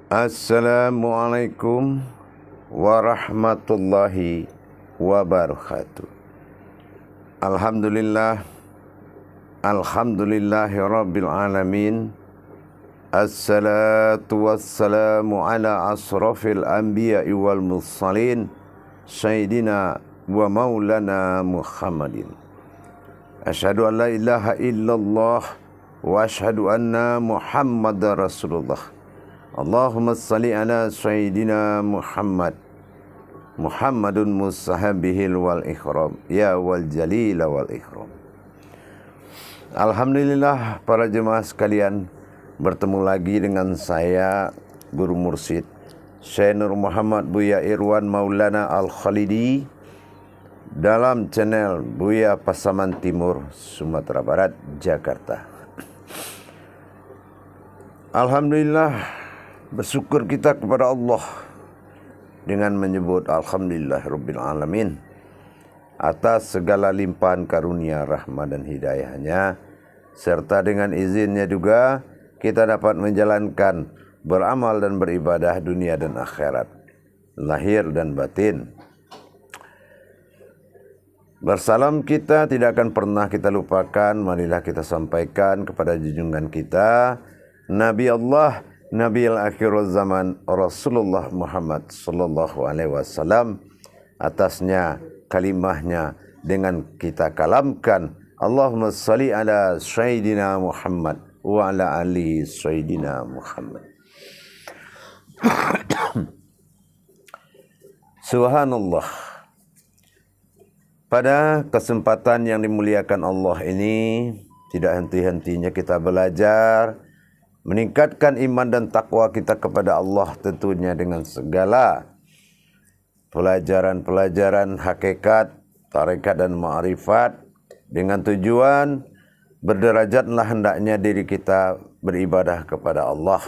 Assalamualaikum warahmatullahi wabarakatuh. Alhamdulillahi rabbil alamin. Assalatu wassalamu ala asrafil anbiya'i wal mursalin Sayyidina wa maulana Muhammadin. Asyhadu an la ilaha illallah wa asyhadu anna Muhammadar Rasulullah. Allahumma salli ala Sayyidina Muhammadun musahabihil wal ikram ya wal jalil wal ikram. Alhamdulillah para jemaah sekalian, bertemu lagi dengan saya Guru Mursyid Syekh Nur Muhammad Buya Irwan Maulana Al-Khalidi dalam channel Buya Pasaman Timur, Sumatera Barat, Jakarta. Alhamdulillah, bersyukur kita kepada Allah dengan menyebut Alhamdulillahirabbil alamin atas segala limpahan karunia, rahmat dan hidayahnya, serta dengan izinnya juga kita dapat menjalankan, beramal dan beribadah dunia dan akhirat, lahir dan batin. Bersalam kita tidak akan pernah kita lupakan, marilah kita sampaikan kepada junjungan kita Nabi Allah, Nabi al-akhirul zaman, Rasulullah Muhammad sallallahu alaihi wasallam. Atasnya kalimahnya dengan kita kalamkan, Allahumma salli ala Sayyidina Muhammad wa ala ali Sayyidina Muhammad. Subhanallah. Pada kesempatan yang dimuliakan Allah ini, tidak henti-hentinya kita belajar, meningkatkan iman dan takwa kita kepada Allah, tentunya dengan segala pelajaran-pelajaran hakikat, tarekat dan ma'rifat, dengan tujuan berderajatlah hendaknya diri kita beribadah kepada Allah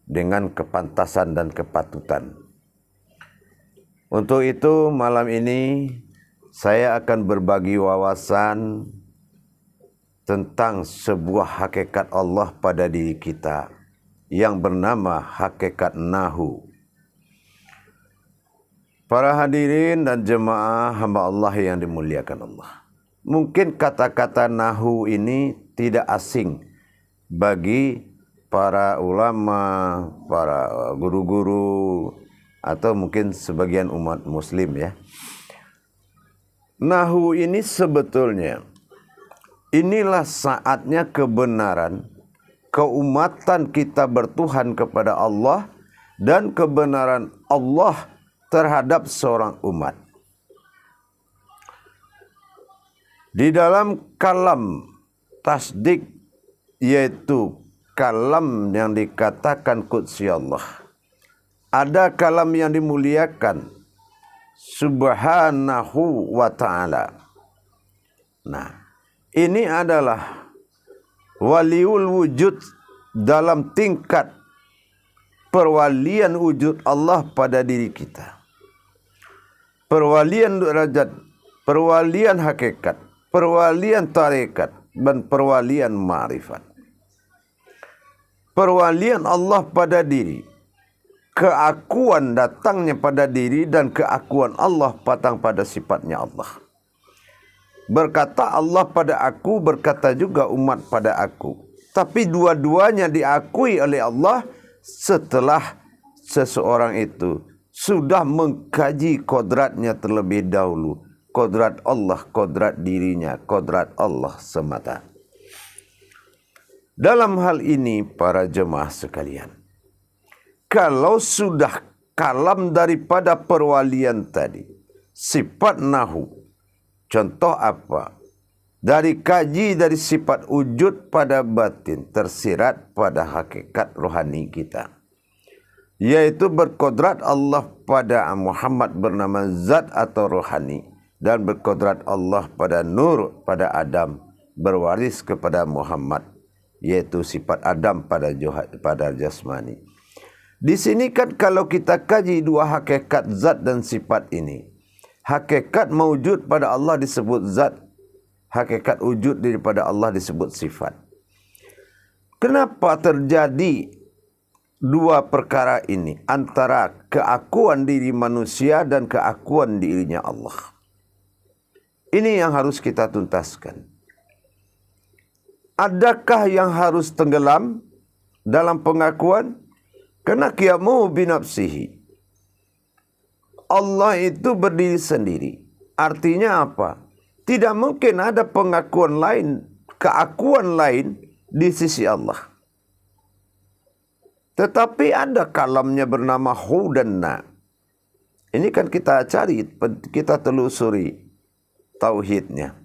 dengan kepantasan dan kepatutan. Untuk itu malam ini saya akan berbagi wawasan tentang sebuah hakikat Allah pada diri kita yang bernama hakikat nahu. Para hadirin dan jemaah hamba Allah yang dimuliakan Allah, mungkin kata-kata nahu ini tidak asing bagi para ulama, para guru-guru, atau mungkin sebagian umat muslim ya. Nahu ini sebetulnya, inilah saatnya kebenaran, keumatan kita bertuhan kepada Allah dan kebenaran Allah terhadap seorang umat. Di dalam kalam tasdik, yaitu kalam yang dikatakan qudsi Allah, ada kalam yang dimuliakan subhanahu wa ta'ala. Nah, ini adalah waliul wujud dalam tingkat perwalian wujud Allah pada diri kita. Perwalian derajat, perwalian hakikat, perwalian tarekat, dan perwalian ma'rifat. Perwalian Allah pada diri, keakuan datangnya pada diri, dan keakuan Allah patang pada sifatnya Allah. Berkata Allah pada aku, berkata juga umat pada aku. Tapi dua-duanya diakui oleh Allah setelah seseorang itu sudah mengkaji kodratnya terlebih dahulu. Kodrat Allah, kodrat dirinya, kodrat Allah semata. Dalam hal ini para jemaah sekalian, kalau sudah kalam daripada perwalian tadi, sifat nahu, contoh apa? Dari kaji dari sifat wujud pada batin tersirat pada hakikat rohani kita, yaitu berkodrat Allah pada Muhammad bernama zat atau rohani, dan berkodrat Allah pada nur pada Adam berwaris kepada Muhammad, yaitu sifat Adam pada jasmani. Di sini kan kalau kita kaji dua hakikat zat dan sifat ini, hakikat mewujud pada Allah disebut zat, hakikat wujud daripada Allah disebut sifat. Kenapa terjadi dua perkara ini, antara keakuan diri manusia dan keakuan dirinya Allah. Ini yang harus kita tuntaskan. Adakah yang harus tenggelam dalam pengakuan? Karena qiyamuhu binafsihi. Allah itu berdiri sendiri. Artinya apa? Tidak mungkin ada pengakuan lain, keakuan lain di sisi Allah. Tetapi ada kalamnya bernama hu dan na. Ini kan kita cari, kita telusuri tauhidnya.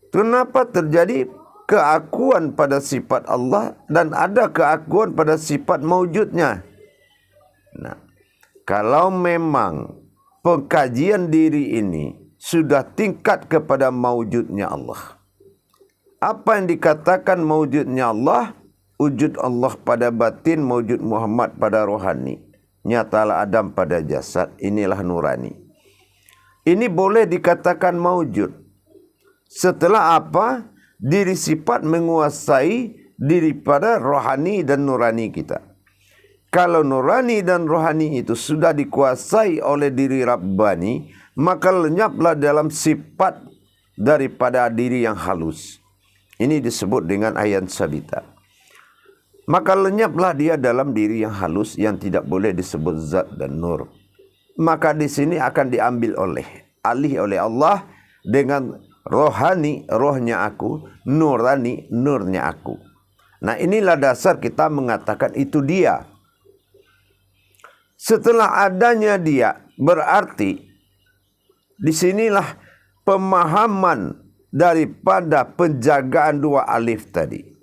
Kenapa terjadi keakuan pada sifat Allah dan ada keakuan pada sifat maujudnya? Nah, kalau memang pengkajian diri ini sudah tingkat kepada maujudnya Allah. Apa yang dikatakan maujudnya Allah? Wujud Allah pada batin, maujud Muhammad pada rohani. Nyatalah Adam pada jasad, inilah nurani. Ini boleh dikatakan maujud. Setelah apa? Diri sifat menguasai diri pada rohani dan nurani kita. Kalau nurani dan rohani itu sudah dikuasai oleh diri Rabbani, maka lenyaplah dalam sifat daripada diri yang halus. Ini disebut dengan ayan sabita. Maka lenyaplah dia dalam diri yang halus yang tidak boleh disebut zat dan nur. Maka di sini akan diambil alih oleh Allah dengan rohani, rohnya aku, nurani, nurnya aku. Nah, inilah dasar kita mengatakan itu dia. Setelah adanya dia, berarti disinilah pemahaman daripada penjagaan dua alif tadi.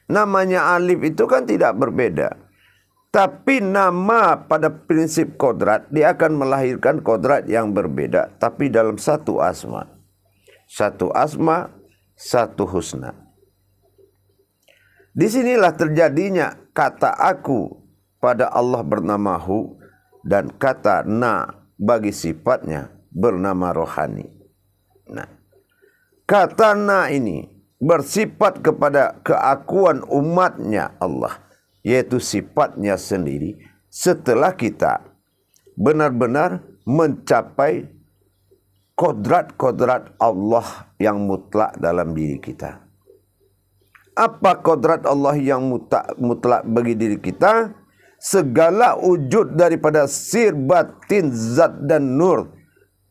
Namanya alif itu kan tidak berbeda. Tapi nama pada prinsip kodrat, dia akan melahirkan kodrat yang berbeda. Tapi dalam satu asma. Satu asma, satu husna. Disinilah terjadinya kata aku pada Allah bernama hu dan kata na bagi sifatnya bernama rohani. Nah, kata na ini bersifat kepada keakuan umatnya Allah, yaitu sifatnya sendiri, setelah kita benar-benar mencapai kodrat-kodrat Allah yang mutlak dalam diri kita. Apa kodrat Allah yang mutlak bagi diri kita? Segala wujud daripada sir, batin, zat dan nur,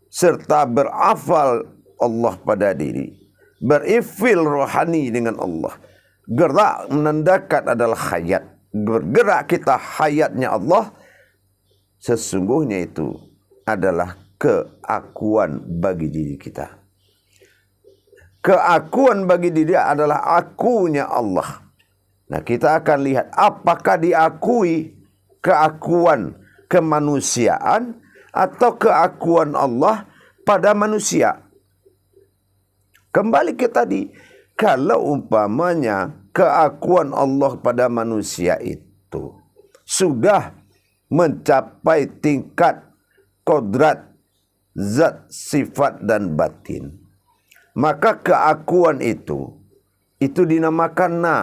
serta berafal Allah pada diri, berifil rohani dengan Allah. Gerak menandakan adalah hayat. Bergerak kita hayatnya Allah, sesungguhnya itu adalah keakuan bagi diri kita. Keakuan bagi diri adalah akunya Allah. Nah, kita akan lihat apakah diakui keakuan kemanusiaan atau keakuan Allah pada manusia. Kembali ke tadi, kalau umpamanya keakuan Allah pada manusia itu sudah mencapai tingkat kodrat, zat, sifat dan batin, maka keakuan itu dinamakan na.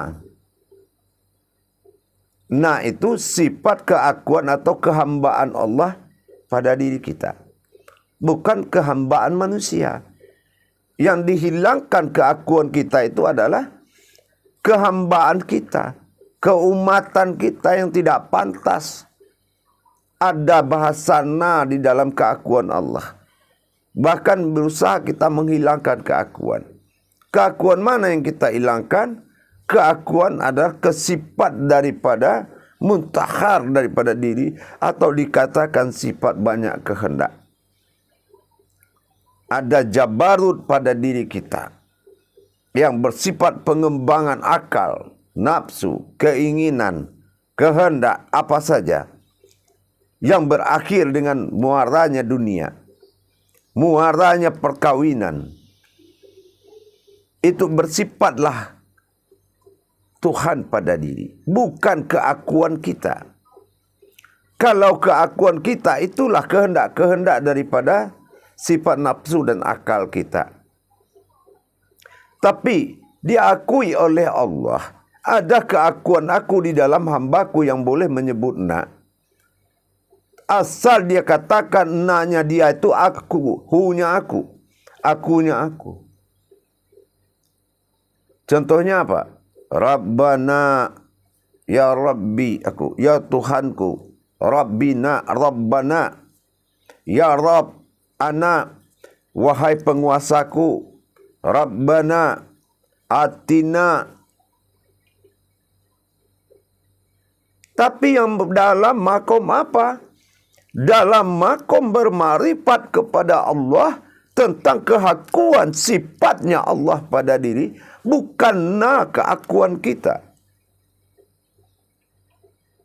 Na itu sifat keakuan atau kehambaan Allah pada diri kita, bukan kehambaan manusia. Yang dihilangkan keakuan kita itu adalah kehambaan kita, keumatan kita yang tidak pantas. Ada bahasa na di dalam keakuan Allah. Bahkan berusaha kita menghilangkan keakuan. Keakuan mana yang kita hilangkan? Keakuan adalah kesifat daripada muntahar daripada diri, atau dikatakan sifat banyak kehendak. Ada jabarut pada diri kita yang bersifat pengembangan akal, nafsu, keinginan, kehendak apa saja, yang berakhir dengan muaranya dunia, muaranya perkawinan. Itu bersifatlah Tuhan pada diri, bukan keakuan kita. Kalau keakuan kita itulah kehendak-kehendak daripada sifat nafsu dan akal kita. Tapi diakui oleh Allah Ada keakuan aku di dalam hambaku yang boleh menyebut nak. Asal dia katakan naknya dia itu aku, hunya aku, akunya aku. Contohnya apa? Rabbana, ya Rabbi aku, ya Tuhanku. Rabbina, Rabbana, ya Rabb, ana, wahai penguasaku. Rabbana, atina. Tapi yang dalam makom apa? Dalam makom bermarifat kepada Allah tentang kehakuan sifatnya Allah pada diri, bukanlah keakuan kita.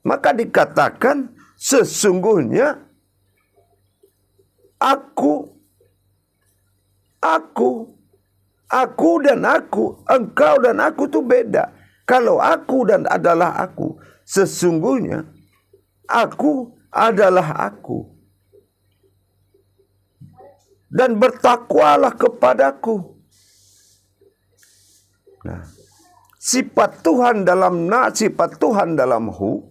Maka dikatakan sesungguhnya aku dan aku, engkau dan aku itu beda. Kalau aku dan adalah aku, sesungguhnya aku adalah aku. Dan bertakwalah kepadaku. Nah, sifat Tuhan dalam na, sifat Tuhan dalam hu,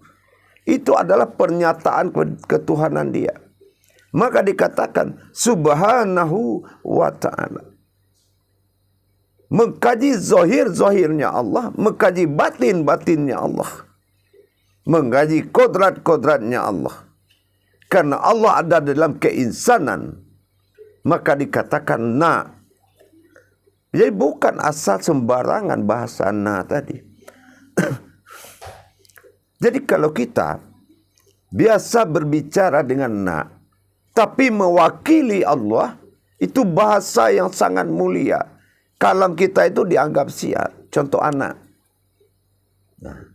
itu adalah pernyataan ketuhanan dia. Maka dikatakan subhanahu wa ta'ala. Mengkaji zahir-zahirnya Allah, mengkaji batin-batinnya Allah, mengkaji kodrat-kodratnya Allah. Karena Allah ada dalam keinsanan, maka dikatakan na. Jadi bukan asal sembarangan bahasa na tadi. Jadi kalau kita biasa berbicara dengan na, tapi mewakili Allah, itu bahasa yang sangat mulia. Kalam kita itu dianggap siar. Contoh anak. Nah,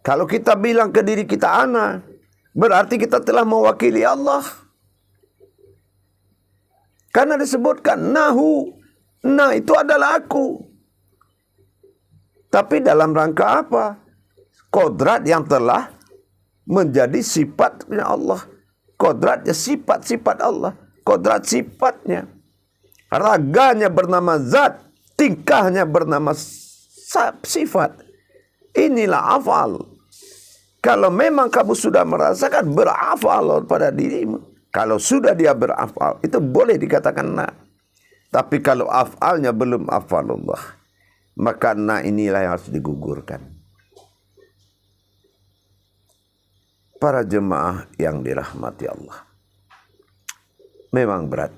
kalau kita bilang ke diri kita anak, berarti kita telah mewakili Allah. Karena disebutkan nahu. Nah itu adalah aku. Tapi dalam rangka apa? Kodrat yang telah menjadi sifatnya Allah. Kodratnya sifat-sifat Allah. Kodrat sifatnya. Raganya bernama zat. Tingkahnya bernama sifat. Inilah afal. Kalau memang kamu sudah merasakan berafal pada dirimu. Kalau sudah dia berafal, itu boleh dikatakan na. Tapi kalau afalnya belum afalullah, maka na inilah yang harus digugurkan. Para jemaah yang dirahmati Allah, memang berat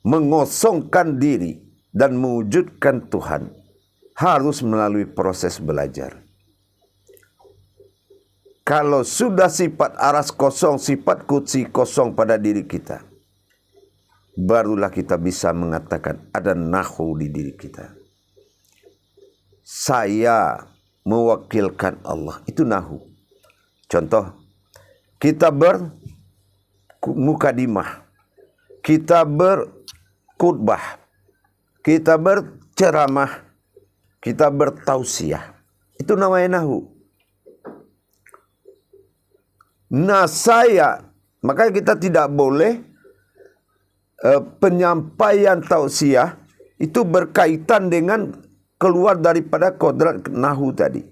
mengosongkan diri dan mewujudkan Tuhan, harus melalui proses belajar. Kalau sudah sifat aras kosong, sifat kutsi kosong pada diri kita, barulah kita bisa mengatakan ada nahu di diri kita. Saya mewakilkan Allah, itu nahu. Contoh, kita bermukadimah, kita berkhutbah, kita berceramah, kita bertausiah. Itu namanya nahu. Nah saya, makanya kita tidak boleh penyampaian tausiah itu berkaitan dengan keluar daripada kodrat nahu tadi.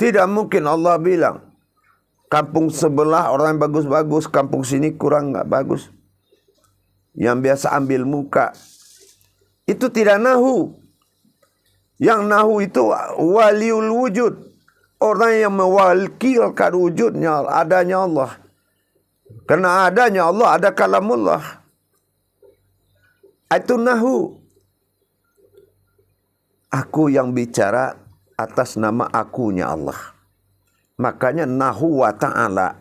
Tidak mungkin Allah bilang, kampung sebelah orang yang bagus-bagus, kampung sini kurang nggak bagus. Yang biasa ambil muka. Itu tidak nahu. Yang nahu itu waliul wujud. Orang yang mewakilkan wujudnya, adanya Allah. Karena adanya Allah, ada kalamullah. Itu nahu. Aku yang bicara atas nama akunya Allah. Makanya nahu wa ta'ala.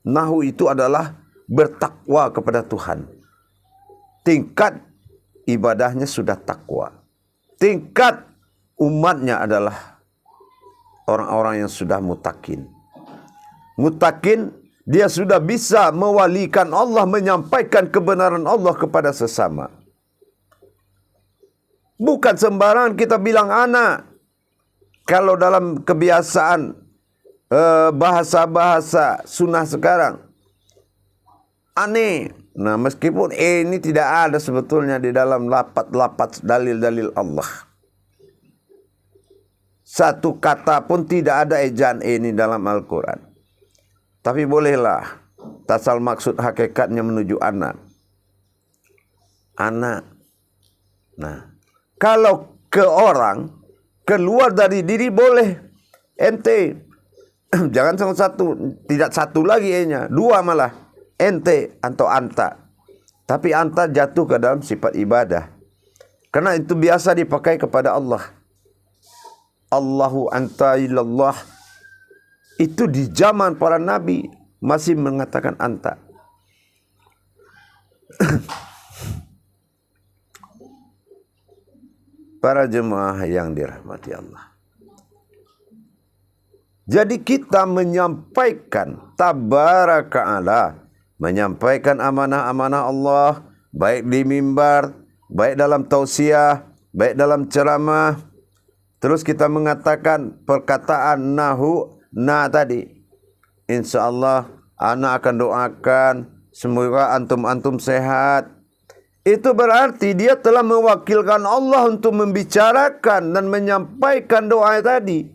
Nahu itu adalah bertakwa kepada Tuhan. Tingkat ibadahnya sudah takwa. Tingkat umatnya adalah orang-orang yang sudah mutakin. Mutakin, dia sudah bisa mewalikan Allah, menyampaikan kebenaran Allah kepada sesama. Bukan sembarangan kita bilang anak. Kalau dalam kebiasaan bahasa-bahasa sunnah sekarang, aneh. Nah, meskipun ini tidak ada sebetulnya di dalam lapat-lapat dalil-dalil Allah. Satu kata pun tidak ada ejaan ini dalam Al-Quran. Tapi bolehlah tasal maksud hakikatnya menuju anak. Anak. Nah, kalau ke orang, keluar dari diri boleh. Ente. Jangan sama satu. Tidak satu lagi E-nya. Dua malah. Ente atau anta. Tapi anta jatuh ke dalam sifat ibadah. Karena itu biasa dipakai kepada Allah. Allahu anta ilallah. Itu di zaman para nabi masih mengatakan anta. Para jemaah yang dirahmati Allah. Jadi kita menyampaikan tabaraka'ala, menyampaikan amanah-amanah Allah, baik di mimbar, baik dalam tausiah, baik dalam ceramah. Terus kita mengatakan perkataan na tadi. InsyaAllah anak akan doakan semoga antum-antum sehat. Itu berarti dia telah mewakilkan Allah untuk membicarakan dan menyampaikan doa tadi.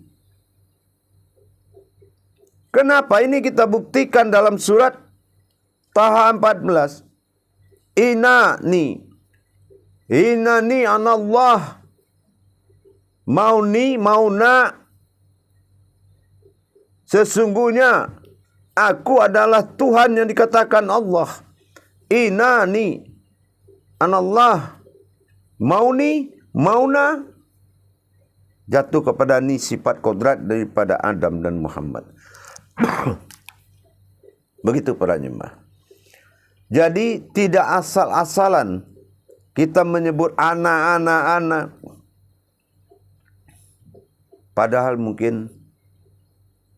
Kenapa? Ini kita buktikan dalam surat Taha 14. Inani anallah. Mauna. Sesungguhnya aku adalah Tuhan yang dikatakan Allah. Inani anallah. Mauna. Jatuh kepada ni sifat kodrat daripada Adam dan Muhammad. Begitu para jemaah. Jadi tidak asal-asalan kita menyebut anak. Padahal mungkin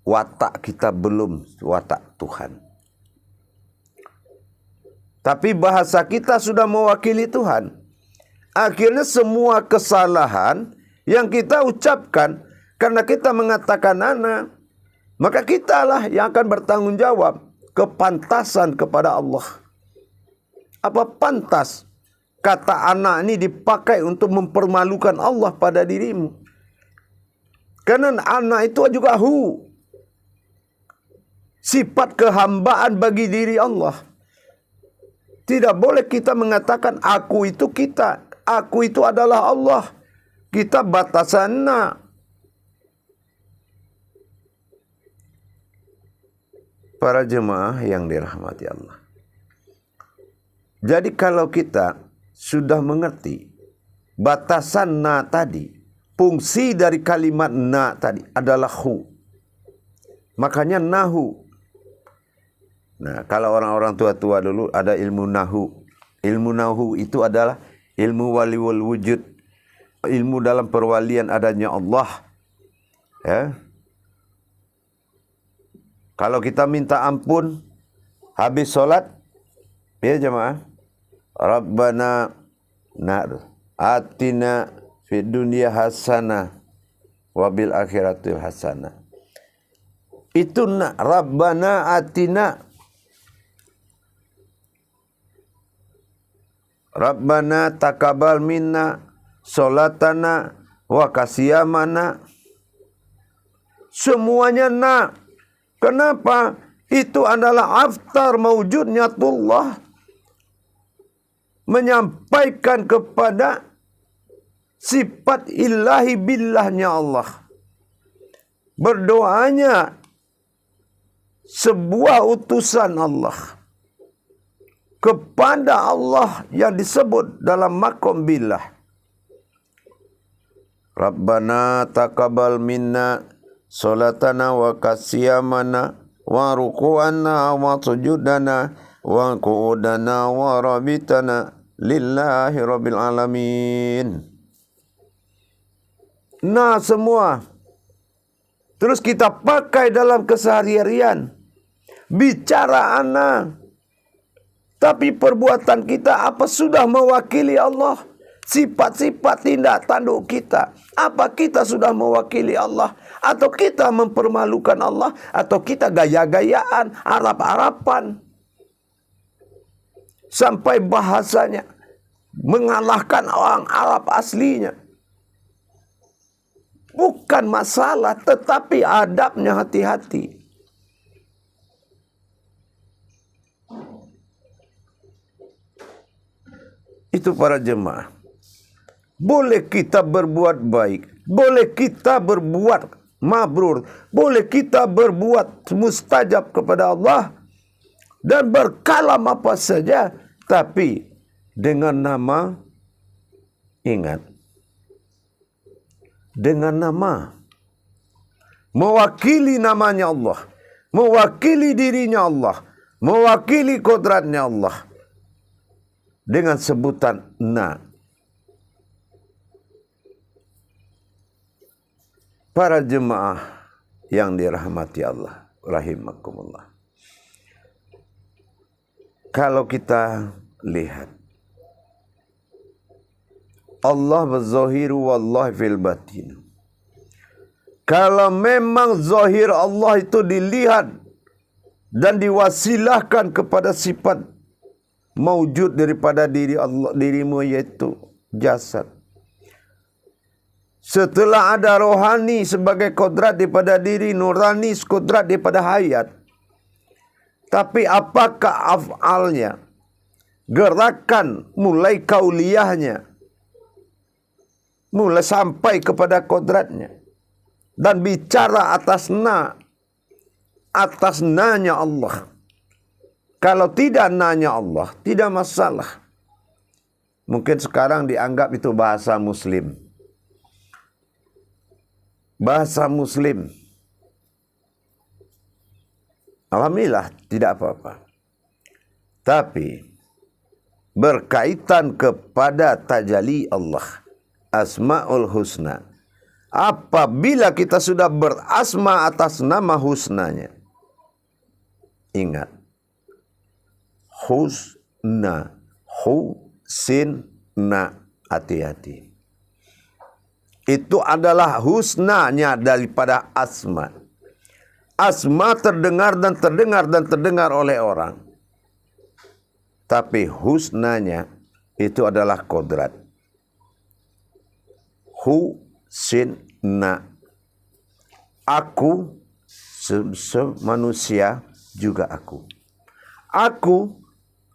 watak kita belum watak Tuhan. Tapi bahasa kita sudah mewakili Tuhan. Akhirnya semua kesalahan yang kita ucapkan karena kita mengatakan anak, maka kitalah yang akan bertanggung jawab kepantasan kepada Allah. Apa pantas kata anak ini dipakai untuk mempermalukan Allah pada dirimu? Karena anak itu juga sifat kehambaan bagi diri Allah. Tidak boleh kita mengatakan aku itu kita. Aku itu adalah Allah. Kita batasannya. Para jemaah yang dirahmati Allah. Jadi kalau kita sudah mengerti batasan na tadi, fungsi dari kalimat na tadi adalah makanya nahu. Nah, kalau orang-orang tua-tua dulu ada ilmu nahu. Ilmu nahu itu adalah ilmu waliul wujud. Ilmu dalam perwalian adanya Allah. Ya. Kalau kita minta ampun habis sholat, ya jemaah, Rabbana atina fid dunya hasanah wa bil akhirati hasanah. Itu Rabbana atina. Rabbana takabal minna sholatana wa kasiyamana. Semuanya Kenapa? Itu adalah aftar mawujudnya Allah. Menyampaikan kepada sifat ilahi billahnya Allah. Berdoanya sebuah utusan Allah kepada Allah yang disebut dalam maqam billah. Rabbana taqabbal minna salatana wa qasiyamana wa ruku'ana wa sujudana wa qu'udana wa rabitana lillahi rabbil alamin. Nah, semua terus kita pakai dalam keseharian. Bicara anak. Tapi perbuatan kita apa sudah mewakili Allah? Sifat-sifat tindak tanduk kita. Apa kita sudah mewakili Allah? Atau kita mempermalukan Allah? Atau kita gaya-gayaan, Arab-Arapan? Sampai bahasanya mengalahkan orang Arab aslinya. Bukan masalah, tetapi adabnya hati-hati. Itu para jemaah. Boleh kita berbuat baik, boleh kita berbuat mabrur, boleh kita berbuat mustajab kepada Allah dan berkalam apa saja, tapi dengan nama, ingat, dengan nama, mewakili namanya Allah, mewakili dirinya Allah, mewakili kodratnya Allah, dengan sebutan na. Para jemaah yang dirahmati Allah, rahimakumullah. Kalau kita lihat, Allah berzahiru wallahi fil batin. Kalau memang zahir Allah itu dilihat dan diwasilahkan kepada sifat maujud daripada diri Allah, dirimu, yaitu jasad. Setelah ada rohani sebagai kodrat daripada diri, nurani kodrat daripada hayat. Tapi apakah af'alnya, gerakan mulai kauliyahnya, mulai sampai kepada kodratnya, dan bicara atas nanya Allah. Kalau tidak nanya Allah, tidak masalah. Mungkin sekarang dianggap itu bahasa Muslim. Bahasa Muslim. Alhamdulillah, tidak apa-apa. Tapi berkaitan kepada tajalli Allah, Asmaul Husna. Apabila kita sudah berasma atas nama husnanya, ingat, husna, husinna, hati-hati. Itu adalah husnanya daripada asma. Asma terdengar dan terdengar dan terdengar oleh orang. Tapi husnanya itu adalah kodrat. Husinna. Aku manusia juga aku. Aku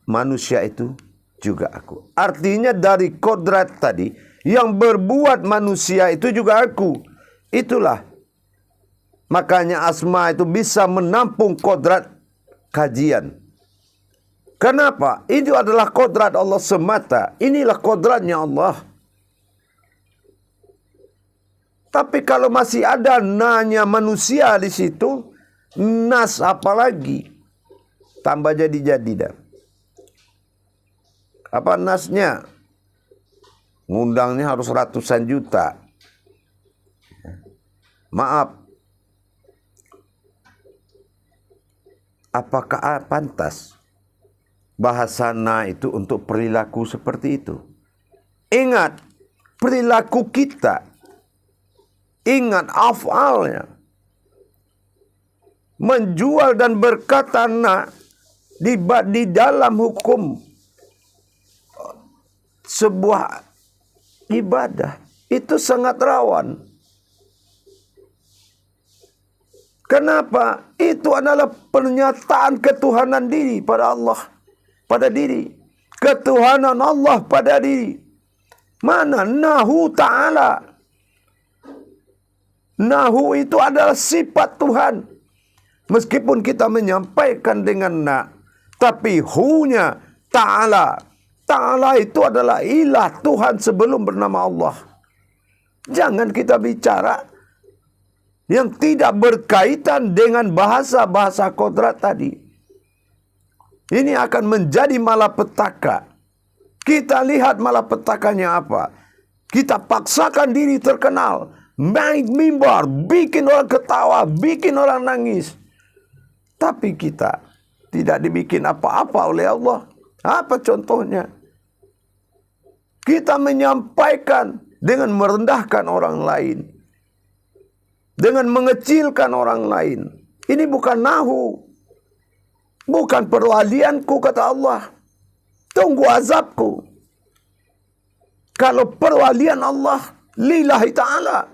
manusia itu juga aku. Artinya dari kodrat tadi, yang berbuat manusia itu juga aku. Itulah. Makanya asma itu bisa menampung kodrat kajian. Kenapa? Itu adalah kodrat Allah semata. Inilah kodratnya Allah. Tapi kalau masih ada nanya manusia di situ, nas apalagi? Tambah jadi-jadi dah. Apa nasnya? Ngundangnya harus ratusan juta. Maaf. Apakah pantas bahasana itu untuk perilaku seperti itu? Ingat, perilaku kita. Ingat af'alnya. Menjual dan berkata na di dalam hukum sebuah ibadah itu sangat rawan. Kenapa? Itu adalah pernyataan ketuhanan diri pada Allah, pada diri. Ketuhanan Allah pada diri. Mana nahu ta'ala. Nahu itu adalah sifat Tuhan. Meskipun kita menyampaikan dengan na, tapi hu-nya ta'ala. Ta'ala itu adalah ilah Tuhan sebelum bernama Allah. Jangan kita bicara yang tidak berkaitan dengan bahasa-bahasa kodrat tadi. Ini akan menjadi malapetaka. Kita lihat malapetakanya apa. Kita paksakan diri terkenal. Naik mimbar, bikin orang ketawa, bikin orang nangis. Tapi kita tidak dibikin apa-apa oleh Allah. Apa contohnya? Kita menyampaikan dengan merendahkan orang lain. Dengan mengecilkan orang lain. Ini bukan nahu. Bukan perwalianku, kata Allah. Tunggu azabku. Kalau perwalian Allah, lillahi ta'ala.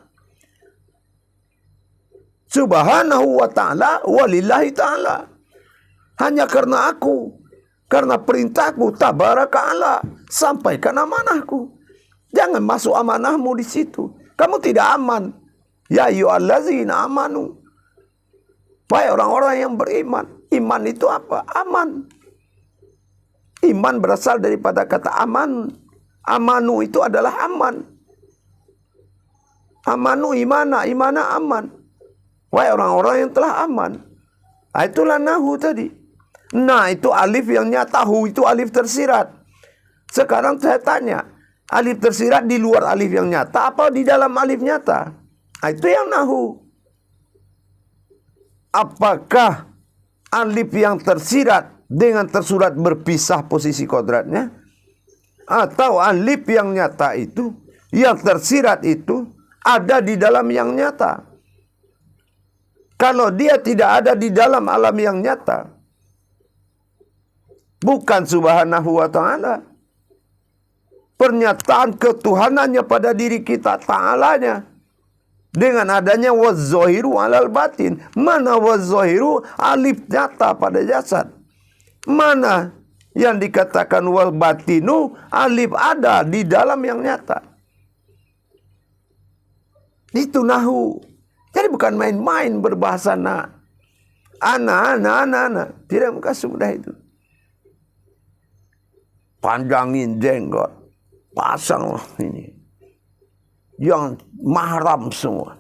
Subhanahu wa ta'ala walillahi ta'ala. Hanya karena aku, karena perintahku, tabaraka Allah, sampaikan amanahku. Jangan masuk amanahmu di situ. Kamu tidak aman. Ya ayyuhallazina amanu. Wahai orang-orang yang beriman. Iman itu apa? Aman. Iman berasal daripada kata aman. Amanu itu adalah aman. Amanu imana, imana aman. Wahai orang-orang yang telah aman. Itulah nahu tadi. Nah, itu alif yang nyata, hu itu alif tersirat. Sekarang saya tanya, alif tersirat di luar alif yang nyata apa di dalam alif nyata? Itu yang nahu. Apakah alif yang tersirat dengan tersurat berpisah posisi kodratnya? Atau alif yang nyata itu, yang tersirat itu ada di dalam yang nyata? Kalau dia tidak ada di dalam alam yang nyata, bukan subhanahu wa ta'ala, pernyataan ketuhanannya pada diri kita, ta'alanya, dengan adanya waz-zahiru alal batin. Mana waz-zahiru? Alif nyata pada jasad. Mana yang dikatakan wal batinu? Alif ada di dalam yang nyata. Itu nahu. Jadi bukan main-main berbahasa ana. Tidak muka sudah itu. Panjangin jenggot. Pasang ini. Yang mahram semua.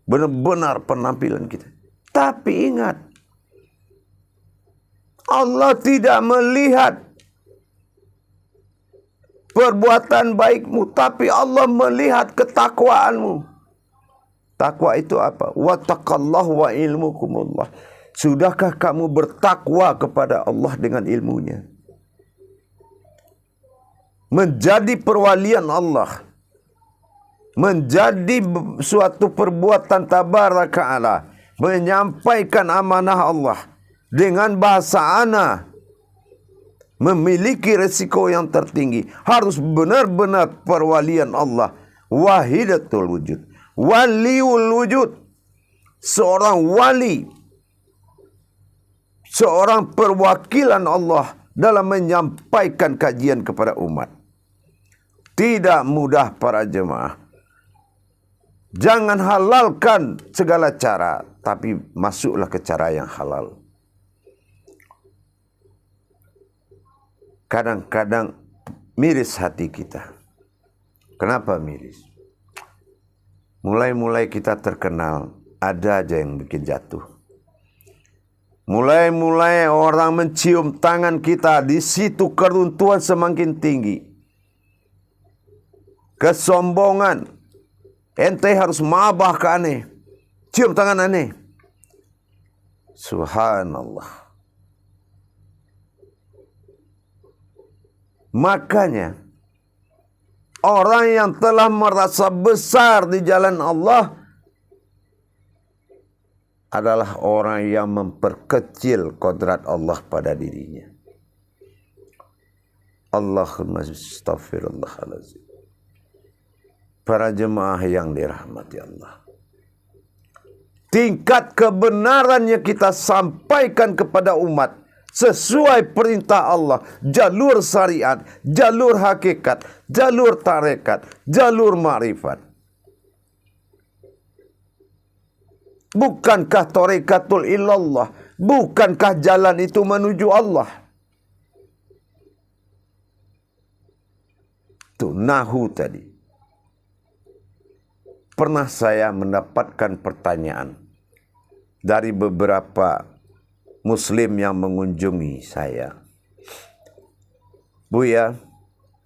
Benar-benar penampilan kita. Tapi ingat. Allah tidak melihat perbuatan baikmu. Tapi Allah melihat ketakwaanmu. Takwa itu apa? Wattaqallahu wa ilmukumullah. Sudahkah kamu bertakwa kepada Allah dengan ilmunya? Menjadi perwalian Allah. Menjadi suatu perbuatan tabaraka Allah. Menyampaikan amanah Allah. Dengan bahasa ana. Memiliki resiko yang tertinggi. Harus benar-benar perwalian Allah. Wahidatul wujud. Waliul wujud. Seorang wali. Seorang perwakilan Allah dalam menyampaikan kajian kepada umat. Tidak mudah para jemaah. Jangan halalkan segala cara, tapi masuklah ke cara yang halal. Kadang-kadang miris hati kita. Kenapa miris? Mulai-mulai kita terkenal, ada aja yang bikin jatuh. Mulai-mulai orang mencium tangan kita, di situ keruntuhan semakin tinggi. Kesombongan. Ente harus mabah ke aneh. Cium tangan aneh. Subhanallah. Makanya, orang yang telah merasa besar di jalan Allah adalah orang yang memperkecil kodrat Allah pada dirinya. Allahumma astaghfirullahaladzim. Para jemaah yang dirahmati Allah. Tingkat kebenarannya kita sampaikan kepada umat sesuai perintah Allah. Jalur syariat, jalur hakikat, jalur tarekat, jalur ma'rifat. Bukankah tarekatul ilallah? Bukankah jalan itu menuju Allah? Itu nahu tadi. Pernah saya mendapatkan pertanyaan dari beberapa Muslim yang mengunjungi saya. Buya,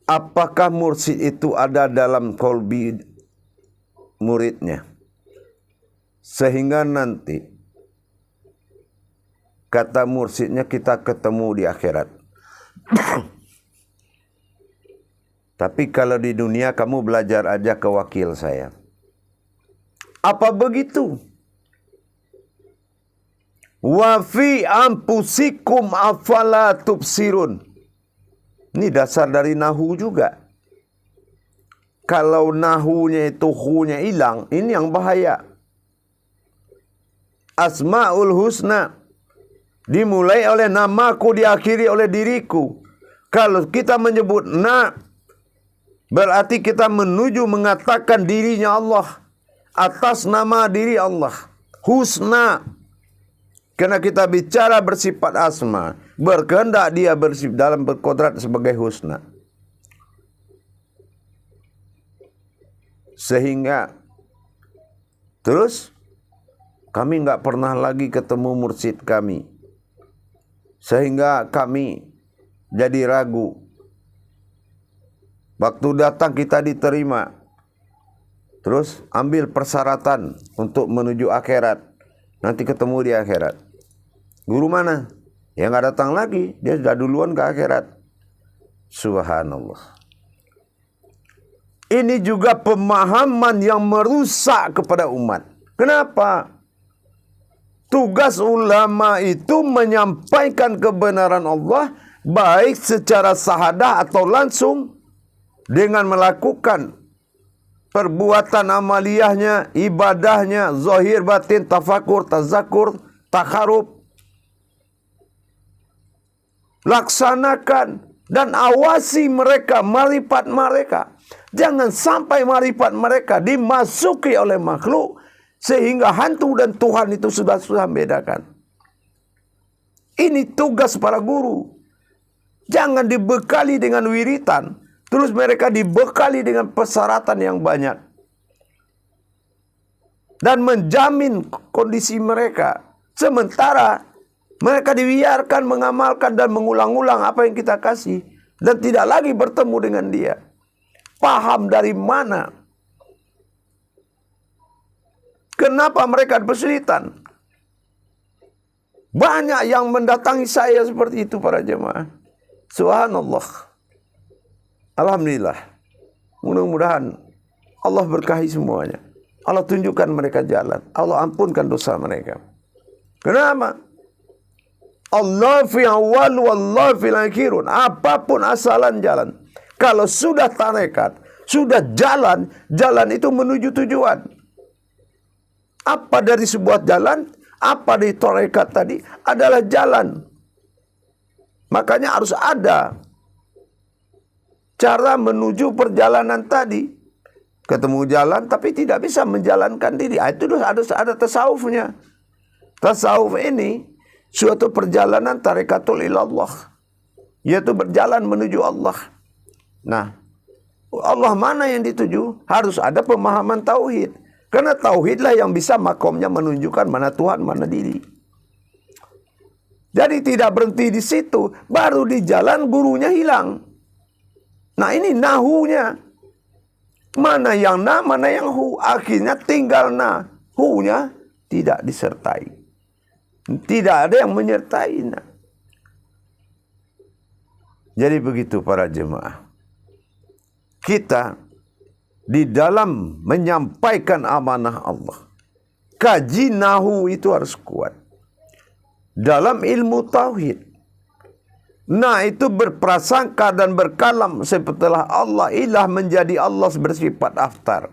apakah mursyid itu ada dalam kolbi muridnya? Sehingga nanti kata mursyidnya kita ketemu di akhirat. Tapi kalau di dunia kamu belajar aja ke wakil saya. Apa begitu? Wa fi anfusikum afala tubsirun. Ini dasar dari nahu juga. Kalau nahunya itu hunya hilang, ini yang bahaya. Asmaul Husna. Dimulai oleh namaku, diakhiri oleh diriku. Kalau kita menyebut na, berarti kita menuju mengatakan dirinya Allah atas nama diri Allah. Husna. Karena kita bicara bersifat asma, berkehendak dia bersifat dalam berkodrat sebagai husna. Sehingga terus kami enggak pernah lagi ketemu mursyid kami. Sehingga kami jadi ragu. Waktu datang kita diterima. Terus ambil persyaratan untuk menuju akhirat. Nanti ketemu di akhirat. Guru mana? Ya nggak datang lagi. Dia sudah duluan ke akhirat. Subhanallah. Ini juga pemahaman yang merusak kepada umat. Kenapa? Tugas ulama itu menyampaikan kebenaran Allah baik secara sahadah atau langsung dengan melakukan perbuatan amaliyahnya, ibadahnya, zahir batin, tafakur, tazakur, takharub. Laksanakan dan awasi mereka, marifat mereka. Jangan sampai marifat mereka dimasuki oleh makhluk sehingga hantu dan Tuhan itu sudah membedakan. Ini tugas para guru. Jangan dibekali dengan wiritan, terus mereka dibekali dengan persyaratan yang banyak dan menjamin kondisi mereka. Sementara mereka dibiarkan mengamalkan dan mengulang-ulang apa yang kita kasih dan tidak lagi bertemu dengan dia. Paham dari mana? Kenapa mereka kesulitan? Banyak yang mendatangi saya seperti itu para jemaah. Subhanallah. Alhamdulillah. Mudah-mudahan Allah berkahi semuanya. Allah tunjukkan mereka jalan. Allah ampunkan dosa mereka. Kenapa? Allah fi awal wallah fil akhirun. Apapun asalan jalan. Kalau sudah tarekat, sudah jalan, jalan itu menuju tujuan. Apa dari sebuah jalan, apa dari tarekat tadi adalah jalan. Makanya harus ada cara menuju perjalanan tadi. Ketemu jalan tapi tidak bisa menjalankan diri. Itu harus ada tasawufnya. Tasawuf ini suatu perjalanan tarekatul ilallah, yaitu berjalan menuju Allah. Nah, Allah mana yang dituju? Harus ada pemahaman tauhid. Karena tauhidlah yang bisa makomnya menunjukkan mana Tuhan, mana diri. Jadi tidak berhenti di situ, baru di jalan gurunya hilang. Nah ini nahunya. Mana yang na, mana yang hu. Akhirnya tinggal na. Hu-nya tidak disertai. Tidak ada yang menyertai na. Jadi begitu para jemaah. Kita di dalam menyampaikan amanah Allah, kaji nahu itu harus kuat. Dalam ilmu tauhid, nah itu berprasangka dan berkalam setelah Allah ilah menjadi Allah bersifat aftar.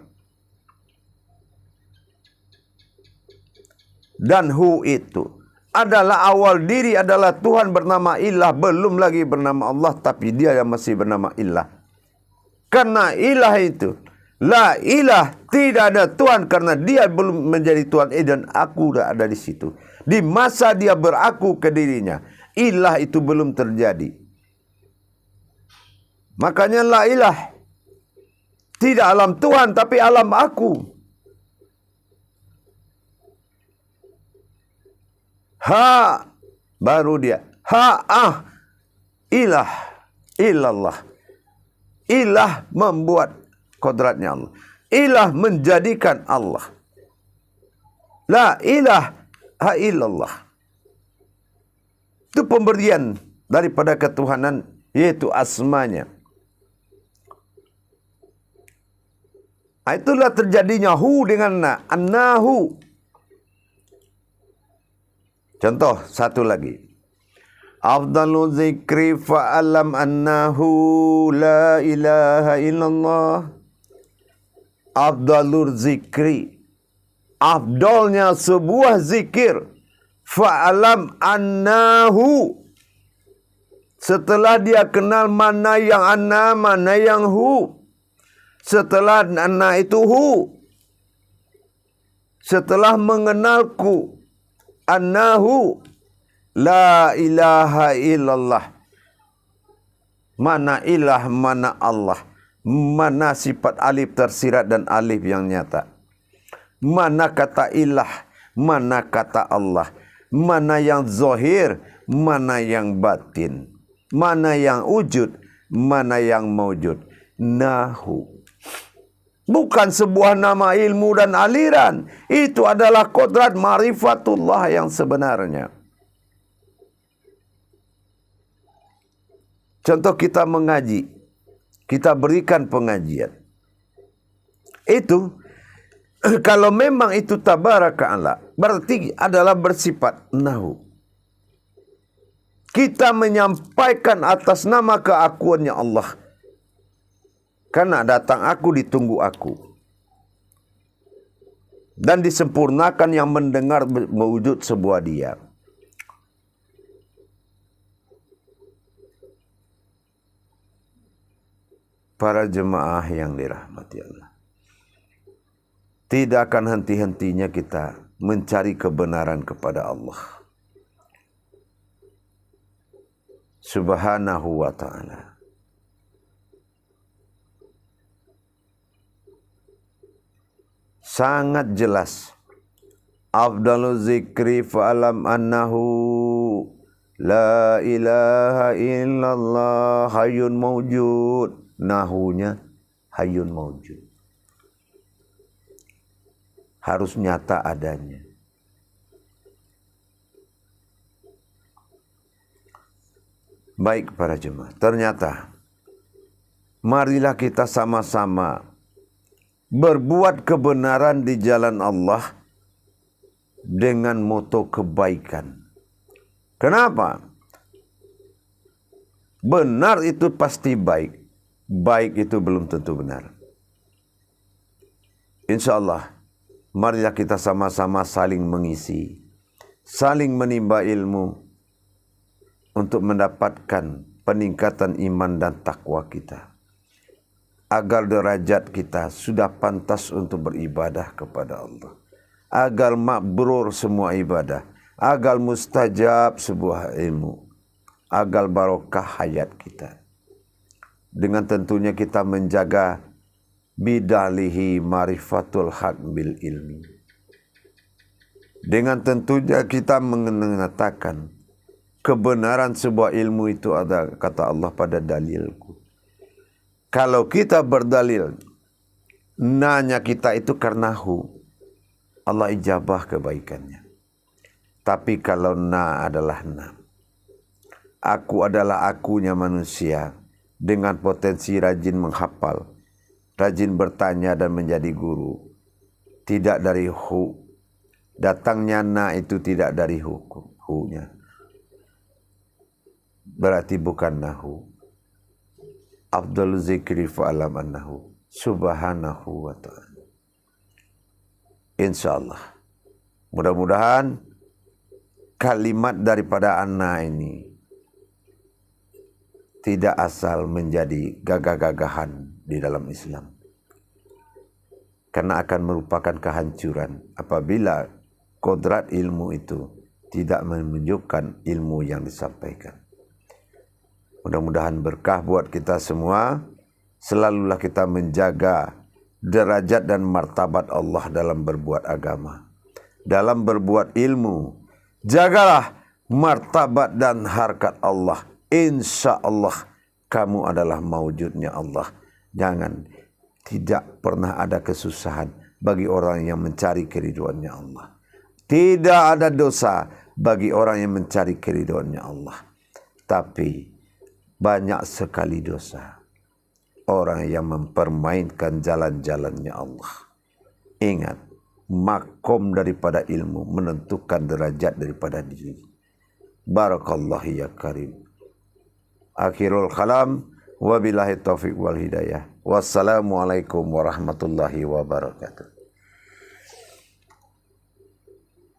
Dan hu itu adalah awal diri, adalah Tuhan bernama ilah, belum lagi bernama Allah, tapi dia yang masih bernama ilah. Karena ilah itu la ilah, tidak ada Tuhan karena dia belum menjadi Tuhan. Dan aku sudah ada di situ. Di masa dia beraku ke dirinya, ilah itu belum terjadi. Makanya la ilah, tidak alam Tuhan tapi alam aku. Ha, baru dia. Ha, ah, ilah, ilallah. Ilah membuat kodratnya Allah. Ilah menjadikan Allah. La ilaha illallah. Itu pemberian daripada ketuhanan, yaitu asmanya. Itulah terjadinya hu dengan na. Annahu. Contoh satu lagi. Afdalu zikri fa'alam annahu la ilaha illallah. Afdalur zikri, afdolnya sebuah zikir. Fa'alam annahu. Setelah dia kenal mana yang anna, mana yang hu. Setelah anna itu hu. Setelah mengenalku annahu la ilaha illallah. Mana ilah, mana Allah. Mana sifat alif tersirat dan alif yang nyata. Mana kata ilah, mana kata Allah. Mana yang zahir, mana yang batin. Mana yang wujud, mana yang maujud. Nahu. Bukan sebuah nama ilmu dan aliran. Itu adalah kodrat ma'rifatullah yang sebenarnya. Contoh kita mengaji. Kita berikan pengajian. Itu, kalau memang itu tabaraka Allah, berarti adalah bersifat nahu. Kita menyampaikan atas nama keakuannya Allah. Karena datang aku ditunggu aku. Dan disempurnakan yang mendengar mewujud sebuah dia. Para jemaah yang dirahmati Allah. Tidak akan henti-hentinya kita mencari kebenaran kepada Allah Subhanahu wa ta'ala. Sangat jelas. Afdalu zikri fa'alam annahu la ilaha illallah hayyun mawjud. Nahunya hayyun mawjud. Harus nyata adanya. Baik para jemaah, ternyata marilah kita sama-sama berbuat kebenaran di jalan Allah dengan moto kebaikan. Kenapa? Benar itu pasti baik. Baik itu belum tentu benar. Insya Allah, marilah kita sama-sama saling mengisi, saling menimba ilmu untuk mendapatkan peningkatan iman dan takwa kita. Agar derajat kita sudah pantas untuk beribadah kepada Allah. Agar makbrur semua ibadah. Agar mustajab sebuah ilmu. Agar barokah hayat kita. Dengan tentunya kita menjaga bidalihi marifatul haq bil ilmi. Dengan tentunya kita mengatakan kebenaran sebuah ilmu itu ada kata Allah pada dalilku. Kalau kita berdalil, nanya kita itu karena hu, Allah ijabah kebaikannya. Tapi kalau na adalah na, aku adalah akunya manusia dengan potensi rajin menghafal, rajin bertanya dan menjadi guru. Tidak dari hu, datangnya na itu tidak dari hu-nya. Berarti bukan nahu. Afdal zikri fa'alam annahu subhanahu wa ta'ala. InsyaAllah. Mudah-mudahan kalimat daripada anna ini tidak asal menjadi gagah-gagahan di dalam Islam. Karena akan merupakan kehancuran apabila kodrat ilmu itu tidak menunjukkan ilmu yang disampaikan. Mudah-mudahan berkah buat kita semua. Selalulah kita menjaga derajat dan martabat Allah dalam berbuat agama, dalam berbuat ilmu. Jagalah martabat dan harkat Allah. Insya Allah kamu adalah maujudnya Allah. Jangan, tidak pernah ada kesusahan bagi orang yang mencari keridhoannya Allah. Tidak ada dosa bagi orang yang mencari keridhoannya Allah. Tapi banyak sekali dosa orang yang mempermainkan jalan-jalannya Allah. Ingat, makom daripada ilmu menentukan derajat daripada diri. Barakallahu ya karim. Akhirul kalam, wabillahi taufiq wal hidayah. Wassalamualaikum warahmatullahi wabarakatuh.